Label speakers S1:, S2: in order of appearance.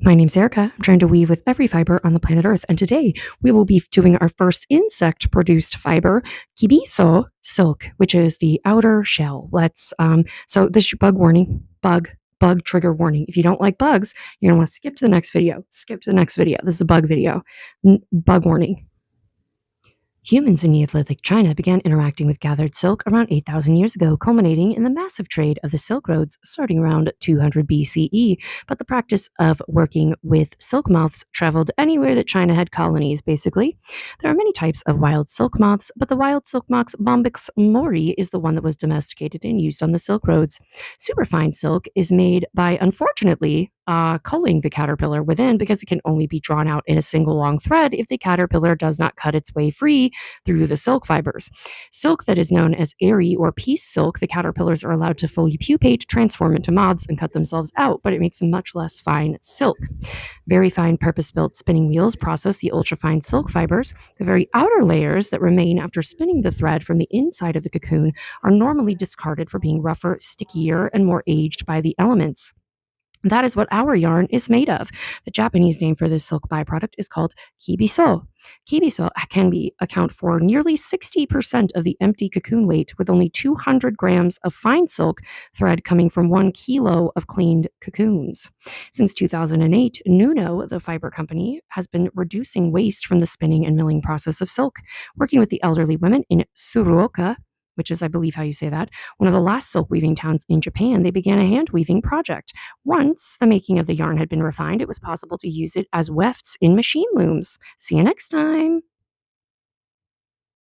S1: My name's Erica. I'm trying to weave with every fiber on the planet Earth, and today we will be doing our first insect-produced fiber, Kibiso silk, which is the outer shell. So this is bug warning, bug trigger warning. If you don't like bugs, you're gonna want to skip to the next video. Skip to the next video. This is a bug video. Bug warning. Humans in Neolithic China began interacting with gathered silk around 8,000 years ago, culminating in the massive trade of the Silk Roads starting around 200 BCE. But the practice of working with silk moths traveled anywhere that China had colonies, basically. There are many types of wild silk moths, but the wild silk moth Bombyx mori is the one that was domesticated and used on the Silk Roads. Superfine silk is made by, unfortunately, culling the caterpillar within because it can only be drawn out in a single long thread if the caterpillar does not cut its way free through the silk fibers. Silk that is known as airy or piece silk, the caterpillars are allowed to fully pupate, transform into moths, and cut themselves out, but it makes a much less fine silk. Very fine purpose-built spinning wheels process the ultrafine silk fibers. The very outer layers that remain after spinning the thread from the inside of the cocoon are normally discarded for being rougher, stickier, and more aged by the elements. That is what our yarn is made of. The Japanese name for this silk byproduct is called Kibiso. Kibiso account for nearly 60% of the empty cocoon weight, with only 200 grams of fine silk thread coming from 1 kilo of cleaned cocoons. Since 2008, Nuno, the fiber company, has been reducing waste from the spinning and milling process of silk, working with the elderly women in Tsuruoka, which is, I believe, how you say that, one of the last silk weaving towns in Japan. They began a hand weaving project. Once the making of the yarn had been refined, it was possible to use it as wefts in machine looms. See you next time.